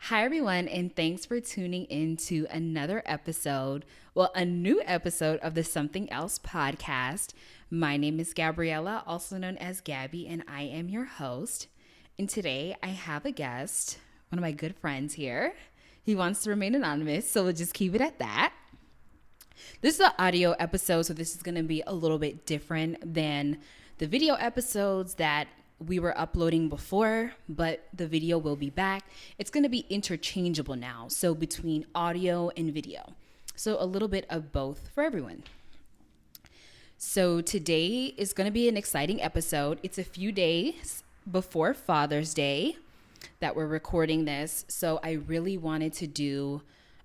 Hi, everyone, and thanks for tuning in to another episode, a new episode of the Something Else podcast. My name is Gabriella, also known as Gabby, and I am your host. And today I have a guest, one of my good friends here. He wants to remain anonymous, so we'll just keep it at that. This is an audio episode, so this is going to be a little bit different than the video episodes that we were uploading before, but the video will be back. It's going to be interchangeable now, so between audio and video. So a little bit of both for everyone. So today is going to be an exciting episode. It's a few days before Father's Day that we're recording this, so I really wanted to do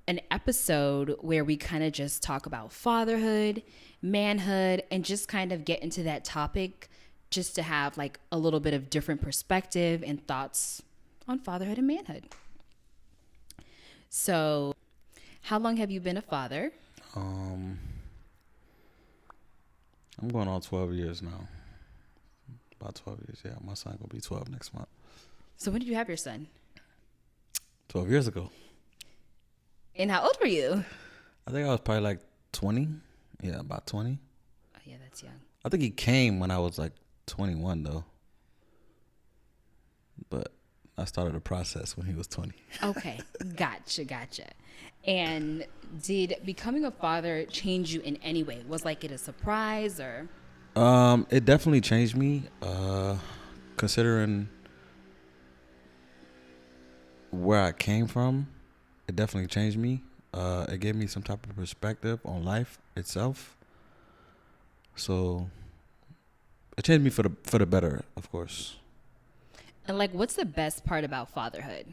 an episode where we kind of just talk about fatherhood, manhood, and just kind of get into that topic just to have like a little bit of different perspective and thoughts on fatherhood and manhood. So, how long have you been a father? I'm going on 12 years now. About 12 years, yeah. My son gonna be 12 next month. So when did you have your son? 12 years ago. And how old were you? I think I was probably like 20. Yeah, about 20. Oh yeah, that's young. I think he came when I was like 21 though. But I started the process when he was 20. Okay, gotcha. And did becoming a father change you in any way? Was like it a surprise or? It definitely changed me. Considering where I came from, it definitely changed me. It gave me some type of perspective on life itself. So it changed me for the better, of course. And like, what's the best part about fatherhood?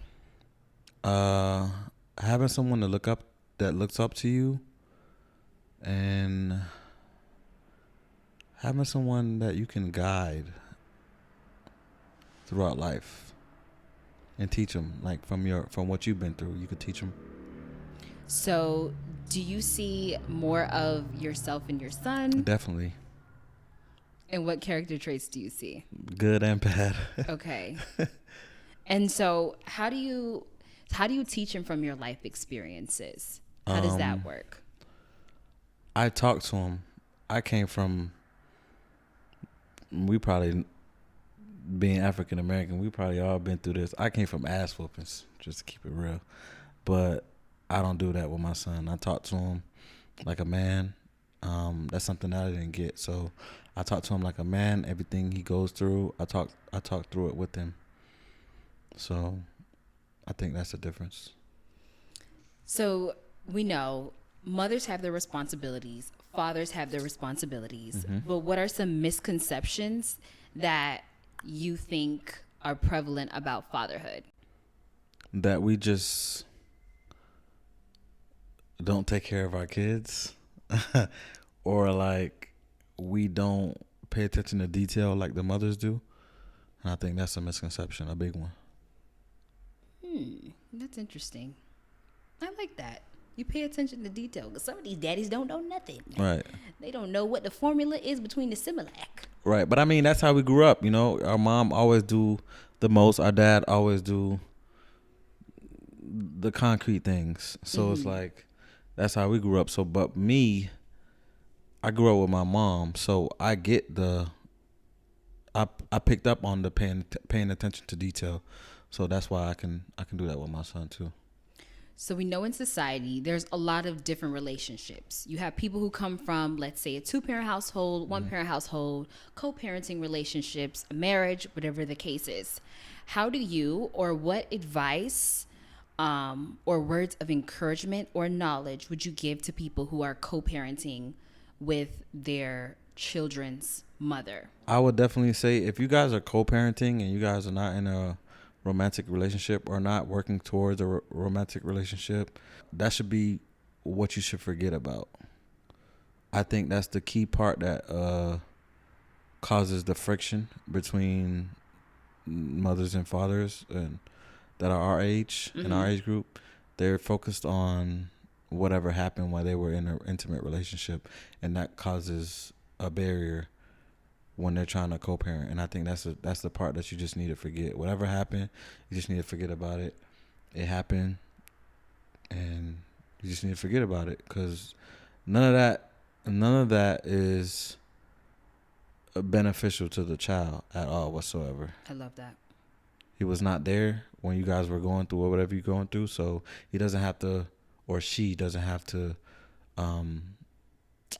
Having someone that looks up to you, and having someone that you can guide throughout life and teach them, like from what you've been through, you could teach them. So, do you see more of yourself in your son? Definitely. And what character traits do you see? Good and bad. Okay. And so, how do you teach him from your life experiences? How does that work? I talk to him. I came from, we probably, being African American, we probably all been through this. I came from ass whoopings, just to keep it real. But I don't do that with my son. I talk to him like a man. That's something that I didn't get. So I talk to him like a man. Everything he goes through, I talk through it with him. So I think that's the difference. So we know mothers have their responsibilities, fathers have their responsibilities. Mm-hmm. But what are some misconceptions that you think are prevalent about fatherhood? That we just don't take care of our kids or like we don't pay attention to detail like the mothers do. And I think that's a misconception, a big one. That's interesting. I like that. You pay attention to detail because some of these daddies don't know nothing. Right. They don't know what the formula is between the Similac. Right. But I mean, that's how we grew up. You know, our mom always do the most. Our dad always do the concrete things. So It's like, that's how we grew up. So, but me, I grew up with my mom. So I get I picked up on the paying attention to detail. So that's why I can do that with my son too. So we know in society, there's a lot of different relationships. You have people who come from, let's say, a 2-parent household, 1-parent household, co-parenting relationships, a marriage, whatever the case is. How do you, or what advice or words of encouragement or knowledge would you give to people who are co-parenting with their children's mother? I would definitely say if you guys are co-parenting and you guys are not in a romantic relationship or not working towards a romantic relationship, that should be what you should forget about. I think that's the key part that causes the friction between mothers and fathers and that are our age, in our age group. They're focused on whatever happened while they were in an intimate relationship, and that causes a barrier when they're trying to co-parent. And I think that's the part that you just need to forget. Whatever happened, you just need to forget about it It happened, and you just need to forget about it, because none of that is beneficial to the child at all whatsoever. I love that. He was not there when you guys were going through whatever you're going through, so he doesn't have to, or she doesn't have to, um,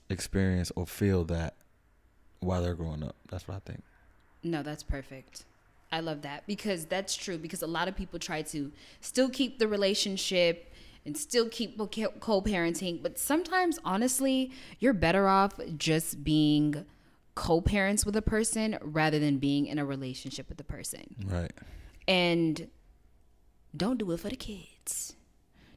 experience or feel that while they're growing up. That's what I think. No, that's perfect. I love that because that's true. Because a lot of people try to still keep the relationship and still keep co-parenting, but sometimes, honestly, you're better off just being co-parents with a person rather than being in a relationship with the person. Right. And don't do it for the kids.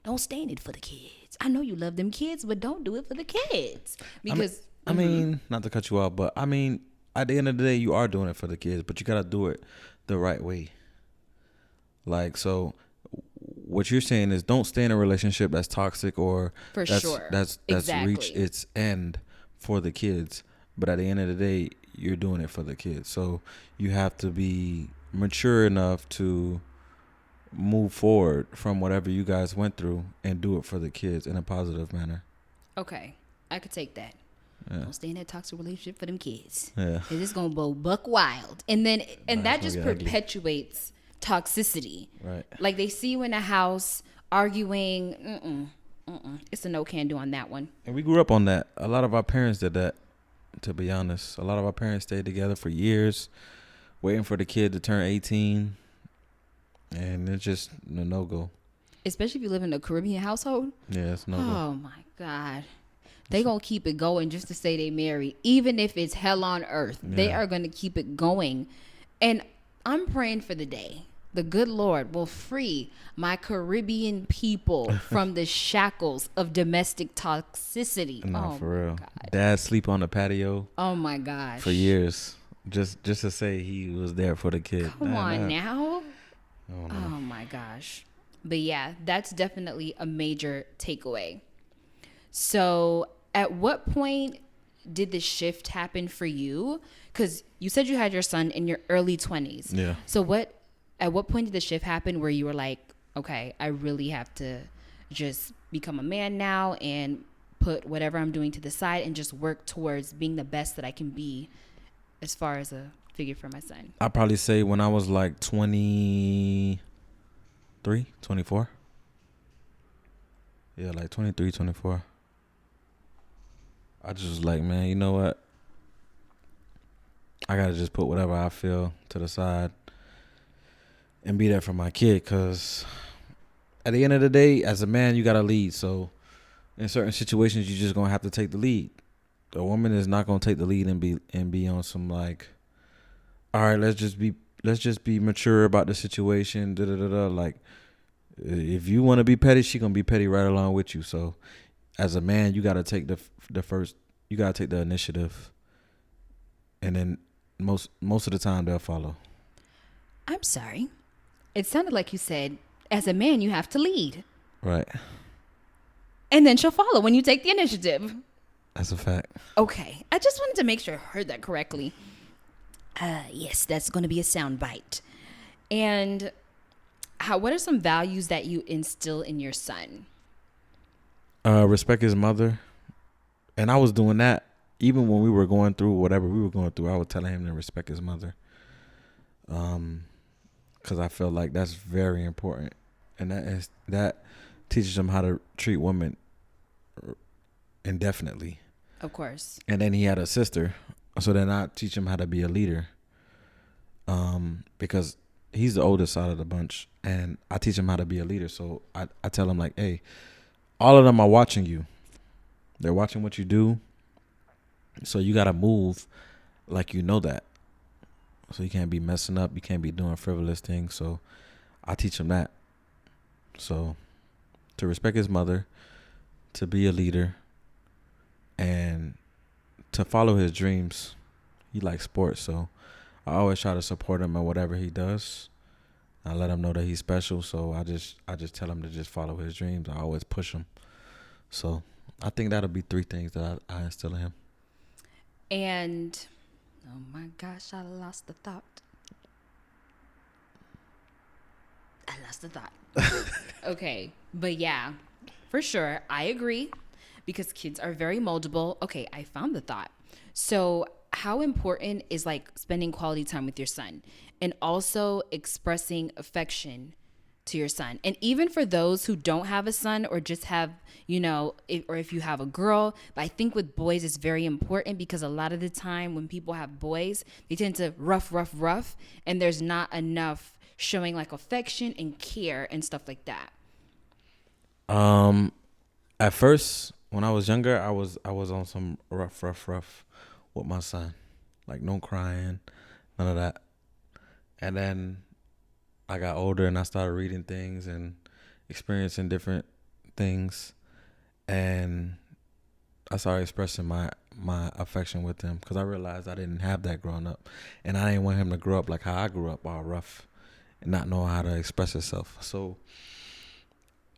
Don't stay in it for the kids. I know you love them kids, but don't do it for the kids because I mean, not to cut you off, but I mean, at the end of the day, you are doing it for the kids, but you gotta do it the right way. Like, so what you're saying is, don't stay in a relationship that's toxic, or for that's sure. that's Exactly. reached its end for the kids. But at the end of the day, you're doing it for the kids. So you have to be mature enough to move forward from whatever you guys went through and do it for the kids in a positive manner. Okay, I could take that. Yeah. Don't stay in that toxic relationship for them kids. Yeah. Cause it's gonna go buck wild, and then that it's just gonna get ugly. perpetuates toxicity. Right. Like they see you in a house arguing. It's a no can do on that one. And we grew up on that. A lot of our parents did that, to be honest. A lot of our parents stayed together for years, waiting for the kid to turn 18. And it's just a no-go. Especially if you live in a Caribbean household. Yeah, it's no-go. Oh my God. They gonna keep it going just to say they married. Even if it's hell on earth, they are gonna keep it going. And I'm praying for the day the good Lord will free my Caribbean people from the shackles of domestic toxicity. No, oh for real. God. Dad sleep on the patio Oh my gosh. for years. Just to say he was there for the kid. Come on now. Oh, no. Oh my gosh. But yeah, that's definitely a major takeaway. So at what point did the shift happen for you? Because you said you had your son in your early 20s. Yeah. So at what point did the shift happen where you were like, okay, I really have to just become a man now and put whatever I'm doing to the side and just work towards being the best that I can be as far as a figure for my son? I'd probably say when I was like 23, 24. Yeah, like 23, 24. I just was like, man, you know what? I got to just put whatever I feel to the side and be there for my kid, because at the end of the day, as a man, you got to lead. So in certain situations, you're just going to have to take the lead. A woman is not going to take the lead and be on some like, all right, let's just be mature about the situation. Da da da da. Like, if you want to be petty, she gonna be petty right along with you. So, as a man, you gotta take the first. You gotta take the initiative, and then most of the time they'll follow. I'm sorry. It sounded like you said, as a man, you have to lead. Right. And then she'll follow when you take the initiative. That's a fact. Okay. I just wanted to make sure I heard that correctly. Yes, that's going to be a sound bite. And what are some values that you instill in your son? Respect his mother. And I was doing that even when we were going through whatever we were going through. I was telling him to respect his mother. Because I feel like that's very important. And that teaches him how to treat women indefinitely. Of course. And then he had a sister. So then I teach him how to be a leader. Because he's the oldest out of the bunch. And I teach him how to be a leader. So I tell him like, hey, all of them are watching you. They're watching what you do. So you got to move like you know that. So you can't be messing up. You can't be doing frivolous things. So I teach him that. So to respect his mother, to be a leader, and to follow his dreams. He likes sports, so I always try to support him in whatever he does. I let him know that he's special, so I just tell him to just follow his dreams. I always push him. So I think that'll be 3 things that I instill in him. And, oh my gosh, I lost the thought. I lost the thought. Okay, but yeah, for sure, I agree because kids are very moldable. Okay, I found the thought. So, how important is like spending quality time with your son and also expressing affection to your son? And even for those who don't have a son or just have, or if you have a girl, but I think with boys it's very important because a lot of the time when people have boys, they tend to rough, and there's not enough showing like affection and care and stuff like that. Um, at first, when I was younger, I was on some rough with my son, like no crying, none of that. And then I got older and I started reading things and experiencing different things, and I started expressing my affection with him because I realized I didn't have that growing up, and I didn't want him to grow up like how I grew up, all rough and not know how to express himself. So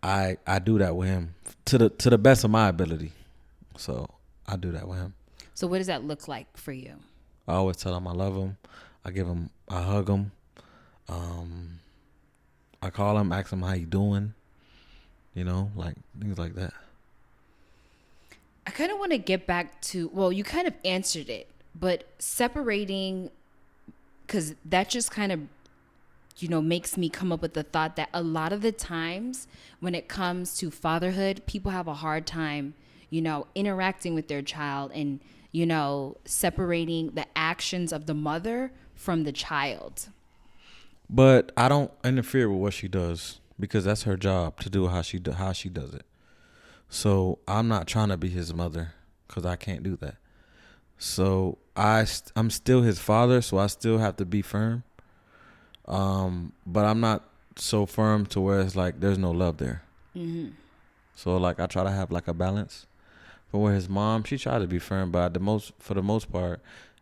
I do that with him to the best of my ability. So I do that with him. So what does that look like for you? I always tell him I love him. I hug him. I call him, ask him how you doing. Like things like that. I kind of want to get back to, well, you kind of answered it, but separating, because that just kind of, makes me come up with the thought that a lot of the times when it comes to fatherhood, people have a hard time, interacting with their child and, separating the actions of the mother from the child. But I don't interfere with what she does because that's her job to do how she does it. So I'm not trying to be his mother because I can't do that. So I'm still his father, so I still have to be firm. But I'm not so firm to where it's like there's no love there. Mm-hmm. So like I try to have like a balance. But where his mom, she tried to be firm, but for the most part,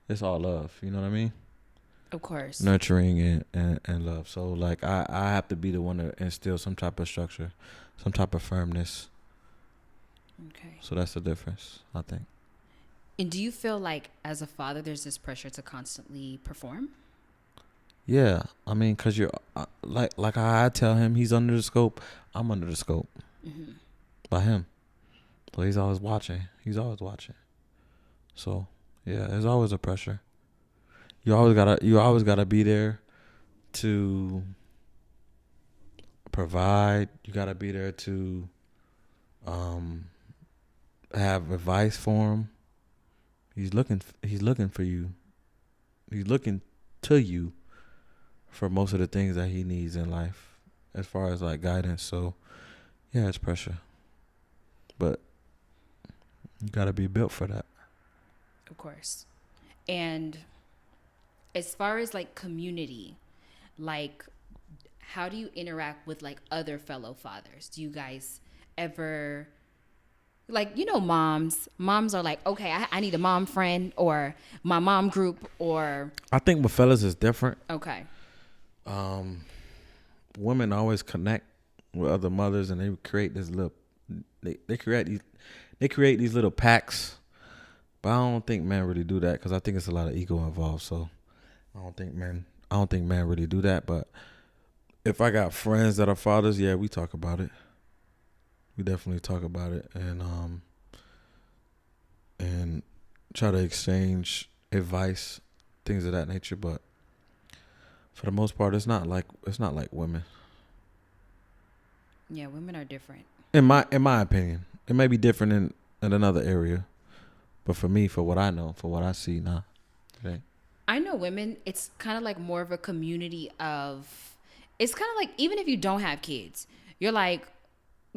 it's all love. You know what I mean? Of course. Nurturing and love. So like I have to be the one to instill some type of structure, some type of firmness. Okay. So that's the difference, I think. And do you feel like as a father, there's this pressure to constantly perform? Yeah, I mean, cause you're like how I tell him he's under the scope, I'm under the scope Mm-hmm. by him. So he's always watching. So yeah, there's always a pressure. You always gotta be there to provide. You gotta be there to have advice for him. He's looking for you. He's looking to you for most of the things that he needs in life, as far as like guidance. So yeah, it's pressure, but you gotta be built for that. Of course. And as far as like community, like how do you interact with like other fellow fathers? Do you guys ever, like, moms are like, okay, I need a mom friend or my mom group, or I think with fellas is different. okay. Women always connect with other mothers, and they create this little they create these little packs. But I don't think men really do that because I think it's a lot of ego involved. So I don't think men really do that. But if I got friends that are fathers, yeah, we talk about it. We definitely talk about it, and try to exchange advice, things of that nature. But for the most part, it's not like women. Yeah, women are different. In my opinion, it may be different in another area, but for me, for what I know, for what I see, nah. Okay. I know women, it's kind of like more of a community of, it's kind of like, even if you don't have kids, you're like,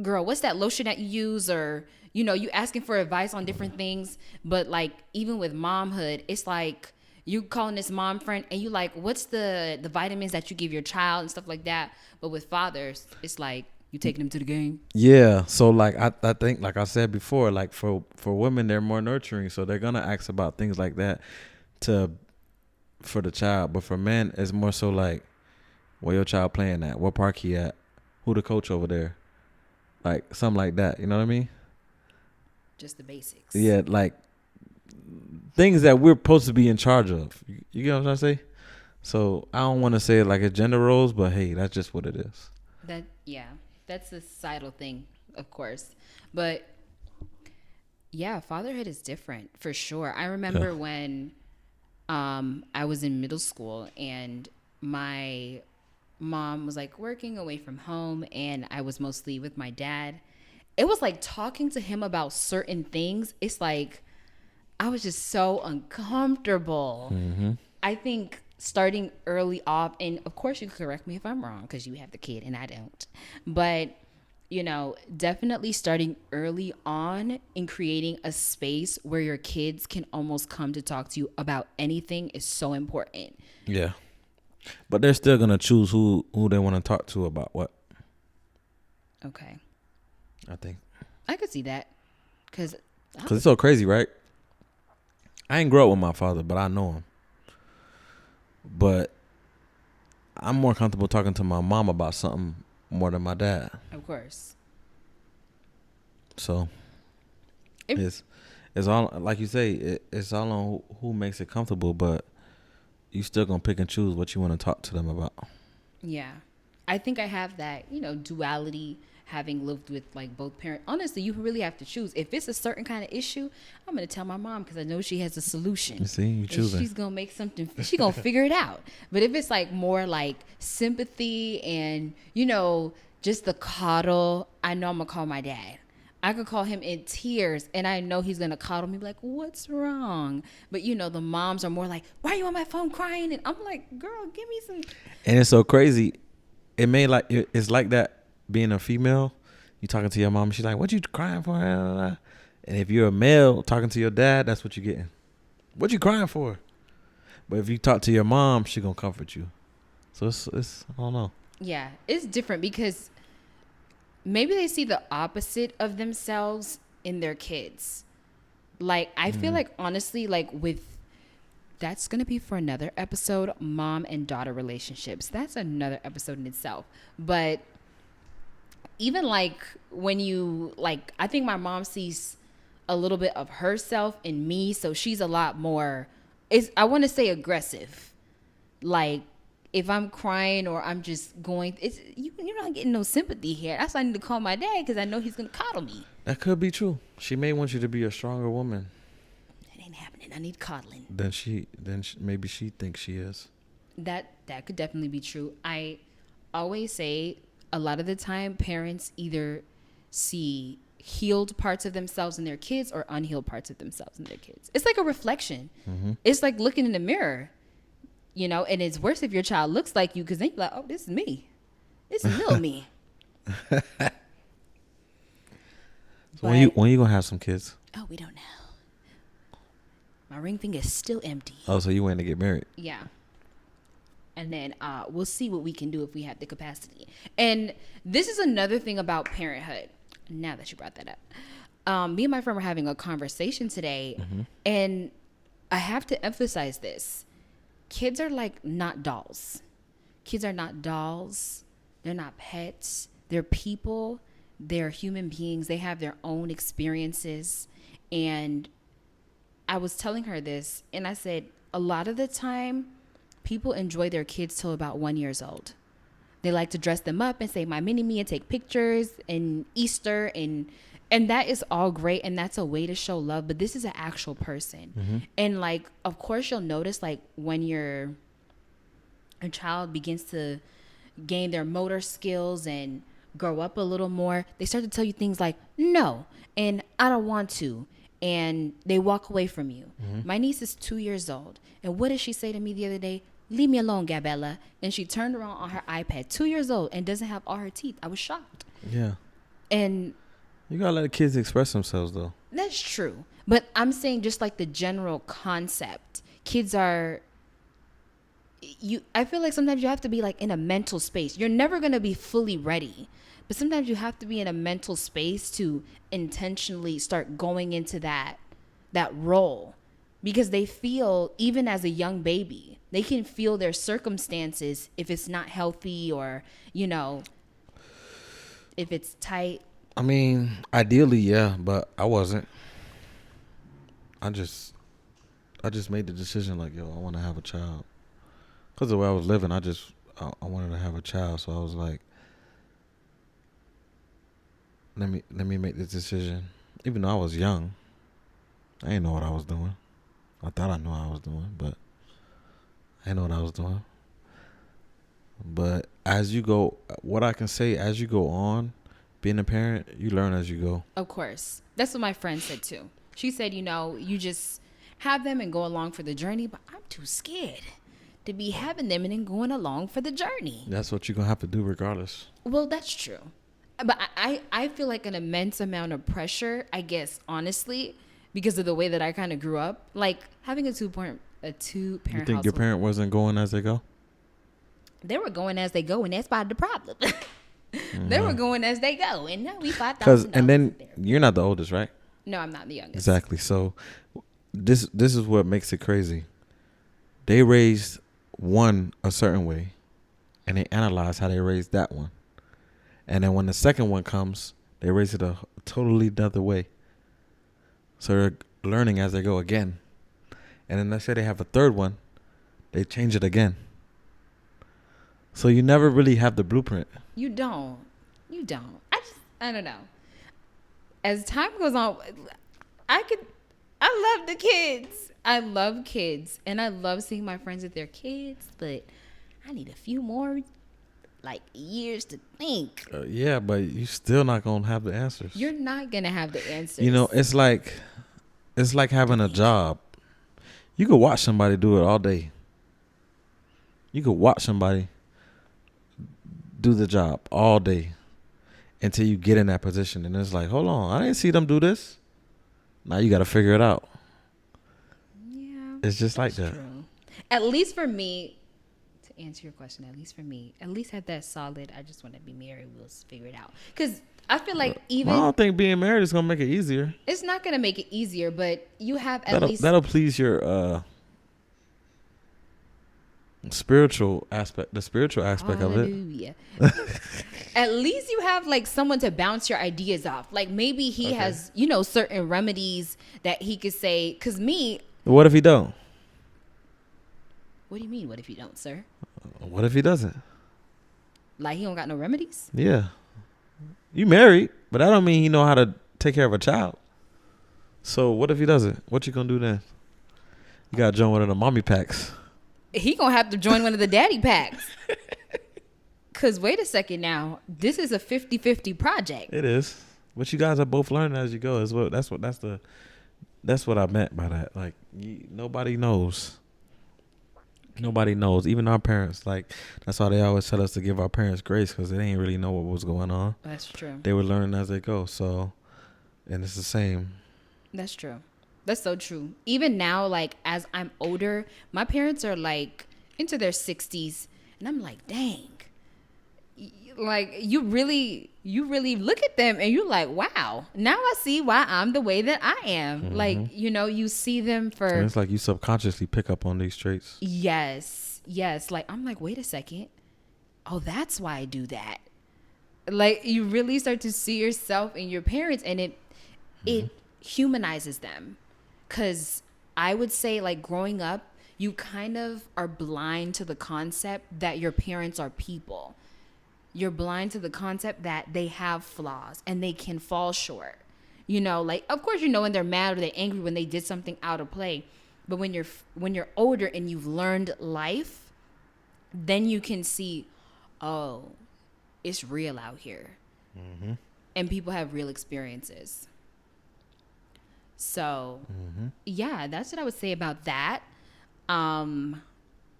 girl, what's that lotion that you use? Or, you asking for advice on different things. But like, even with momhood, it's like you calling this mom friend and you like, what's the vitamins that you give your child and stuff like that. But with fathers, it's like you taking them to the game. Yeah, so like I think like I said before, like for women they're more nurturing, so they're gonna ask about things like that to for the child. But for men, it's more so like where your child playing at, what park he at, who the coach over there, like something like that. You know what I mean? Just the basics. Yeah, like things that we're supposed to be in charge of. You get what I'm trying to say? So I don't want to say it like a gender roles, but hey, that's just what it is. That's a societal thing, of course. But yeah, fatherhood is different for sure. I Yeah. remember when I was in middle school and my mom was like working away from home and I was mostly with my dad. It was like talking to him about certain things. It's like I was just so uncomfortable. Mm-hmm. I think starting early off, and of course you can correct me if I'm wrong because you have the kid and I don't, but definitely starting early on in creating a space where your kids can almost come to talk to you about anything is so important. Yeah. But they're still gonna choose who they want to talk to about what. Okay. I think. I could see that because Cause it's so crazy, right? I ain't grow up with my father, but I know him. But I'm more comfortable talking to my mom about something more than my dad. of course. So It, it's all like you say. It's all on who makes it comfortable, but you still gonna pick and choose what you want to talk to them about. yeah. I think I have that, duality having lived with like both parents. Honestly, you really have to choose. If it's a certain kind of issue, I'm going to tell my mom because I know she has a solution. You see, you And choosing. she's going to make something, she's going to figure it out. But if it's like more like sympathy and, just the coddle, I know I'm going to call my dad. I could call him in tears and I know he's going to coddle me like, what's wrong? But the moms are more like, why are you on my phone crying? And I'm like, girl, give me some. And it's so crazy. It's like that being a female. You talking to your mom, she's like, "What you crying for?" And if you're a male talking to your dad, that's what you're getting. What you crying for? But if you talk to your mom, she gonna comfort you. So it's I don't know. Yeah, it's different because maybe they see the opposite of themselves in their kids. Like, I feel like, honestly, like, that's going to be for another episode, mom and daughter relationships. That's another episode in itself. But even like when I think my mom sees a little bit of herself in me. So she's a lot more, I want to say aggressive. Like, if I'm crying or I'm just going, you're not getting no sympathy here. That's why I need to call my dad because I know he's gonna coddle me. That could be true. She may want you to be a stronger woman. It ain't happening. I need coddling. Maybe she thinks she is. That could definitely be true. I always say a lot of the time parents either see healed parts of themselves in their kids or unhealed parts of themselves in their kids. It's like a reflection. Mm-hmm. It's like looking in the mirror. And it's worse if your child looks like you because then you're like, oh, this is me. This is little me. So when you gonna have some kids? Oh, we don't know. My ring finger is still empty. Oh, so you waiting to get married? Yeah. And then we'll see what we can do if we have the capacity. And this is another thing about parenthood. Now that you brought that up. Me and my friend were having a conversation today. Mm-hmm. And I have to emphasize this. Kids are like not dolls. Kids are not dolls. They're not pets. They're people. They're human beings. They have their own experiences. And I was telling her this, and I said, a lot of the time, people enjoy their kids till about 1 year old. They like to dress them up and say, my mini me, and take pictures and Easter and that is all great, and that's a way to show love, but this is an actual person. Mm-hmm. And like, of course you'll notice like when your child begins to gain their motor skills and grow up a little more, they start to tell you things like no and I don't want to, and they walk away from you. Mm-hmm. My niece is 2 years old, and what did she say to me the other day? Leave me alone, Gabella. And she turned around on her iPad, 2 years old, and doesn't have all her teeth. I was shocked. Yeah. And you gotta let the kids express themselves, though. that's true. But I'm saying just like the general concept. Kids are, I feel like sometimes you have to be like in a mental space. You're never going to be fully ready. But sometimes you have to be in a mental space to intentionally start going into that role. Because they feel, even as a young baby, they can feel their circumstances if it's not healthy or, if it's tight. I mean, ideally, yeah, but I wasn't. I just made the decision like, yo, I want to have a child. Because the way I was living, I wanted to have a child. So I was like, let me make this decision. Even though I was young, I didn't know what I was doing. I thought I knew what I was doing, but I didn't know what I was doing. But as you go, what I can say, as you go on, being a parent, you learn as you go. Of course. That's what my friend said too. She said, you just have them and go along for the journey, but I'm too scared to be having them and then going along for the journey. That's what you're going to have to do regardless. Well, that's true. But I feel like an immense amount of pressure, I guess, honestly, because of the way that I kind of grew up. Like having a two-parent You think household. your parent wasn't going as they go? They were going as they go, and that's part of the problem. They were going as they go, and now we $5,000. And then you're not the oldest, right? No, I'm not the youngest. Exactly. So this is what makes it crazy. They raised one a certain way, and they analyze how they raised that one. And then when the second one comes, they raise it a totally other way. So they're learning as they go again. And then let's say they have a third one, they change it again. So you never really have the blueprint. You don't. I don't know. As time goes on, I love the kids. I love kids. And I love seeing my friends with their kids, but I need a few more years to think. Yeah, but you still not going to have the answers. You're not going to have the answers. It's like having a job. You could watch somebody do it all day. You could watch somebody do the job all day until you get in that position. And it's like, hold on, I didn't see them do this. Now you got to figure it out. Yeah. It's just like that. True. At least for me, to answer your question, at least have that solid, I just want to be married, we'll figure it out. Because I feel like I don't think being married is going to make it easier. It's not going to make it easier, but you have That'll please your spiritual aspect of it. At least you have someone to bounce your ideas off. Maybe he has certain remedies that he could say. Because what if he don't? What do you mean, what if you don't, sir? What if he doesn't? He don't got no remedies? Yeah. You married, but that don't mean he know how to take care of a child. So what if he doesn't? What you gonna do then? You gotta join one of the mommy packs. He gonna have to join one of the daddy packs. Cause wait a second now, this is a 50-50 project. It is. But you guys are both learning as you go. That's what I meant by that. Nobody knows. Nobody knows. Even our parents. That's why they always tell us to give our parents grace, because they didn't really know what was going on. That's true. They were learning as they go. So, and it's the same. That's true. That's so true. Even now, as I'm older, my parents are into their 60s, and I'm like, dang. You really look at them and you're like, wow, now I see why I'm the way that I am. Mm-hmm. You see them for. And it's like you subconsciously pick up on these traits. Yes. I'm like, wait a second. Oh, that's why I do that. You really start to see yourself in your parents, and it humanizes them. Because I would say, growing up, you kind of are blind to the concept that your parents are people. You're blind to the concept that they have flaws and they can fall short. Of course, when they're mad or they're angry when they did something out of play. But when you're older and you've learned life, then you can see, oh, it's real out here. Mm-hmm. And people have real experiences. So, yeah, that's what I would say about that.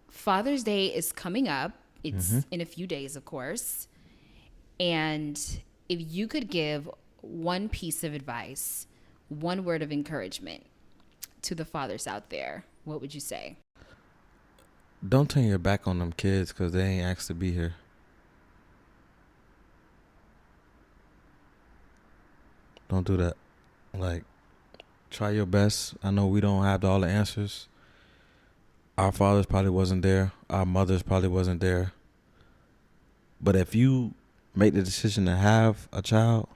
Father's Day is coming up. It's in a few days, of course. And if you could give one piece of advice, one word of encouragement to the fathers out there, what would you say? Don't turn your back on them kids, because they ain't asked to be here. Don't do that. Try your best. I know we don't have all the answers. Our fathers probably wasn't there. Our mothers probably wasn't there. But if you make the decision to have a child,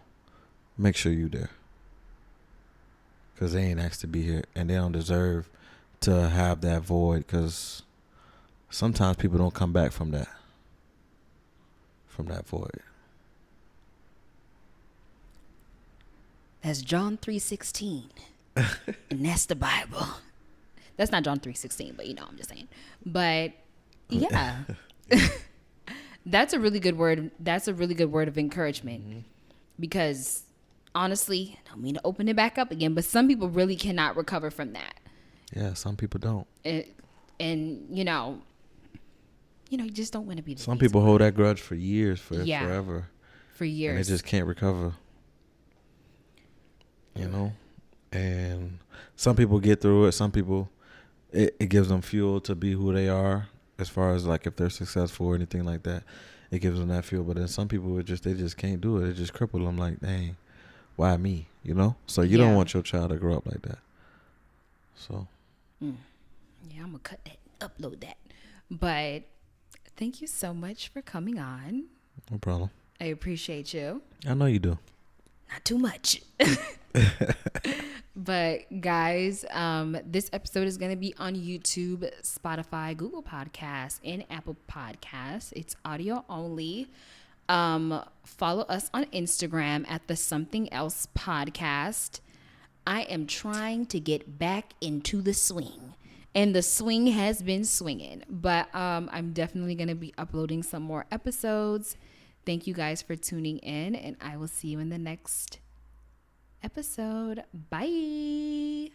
make sure you're there. Because they ain't asked to be here, and they don't deserve to have that void, because sometimes people don't come back from that void. That's John 3:16. And that's the Bible. That's not John 3:16, but I'm just saying. But yeah. That's a really good word. That's a really good word of encouragement. Because honestly, I don't mean to open it back up again, but some people really cannot recover from that. Yeah, some people don't. And you just don't want to be the Some people hold that grudge for years, forever. For years. And they just can't recover. And some people get through it. Some people, it gives them fuel to be who they are, as far as like if they're successful or anything like that. It gives them that fuel. But then some people, they just can't do it. It just cripple them like, dang, why me? So you don't want your child to grow up like that. So. Yeah, I'm going to cut that, upload that. But thank you so much for coming on. No problem. I appreciate you. I know you do. Not too much. But guys, this episode is going to be on YouTube, Spotify, Google Podcasts, and Apple Podcasts. It's audio only. Follow us on Instagram at the Something Else Podcast. I am trying to get back into the swing, and the swing has been swinging, but I'm definitely going to be uploading some more episodes. Thank you guys for tuning in, and I will see you in the next episode. Bye.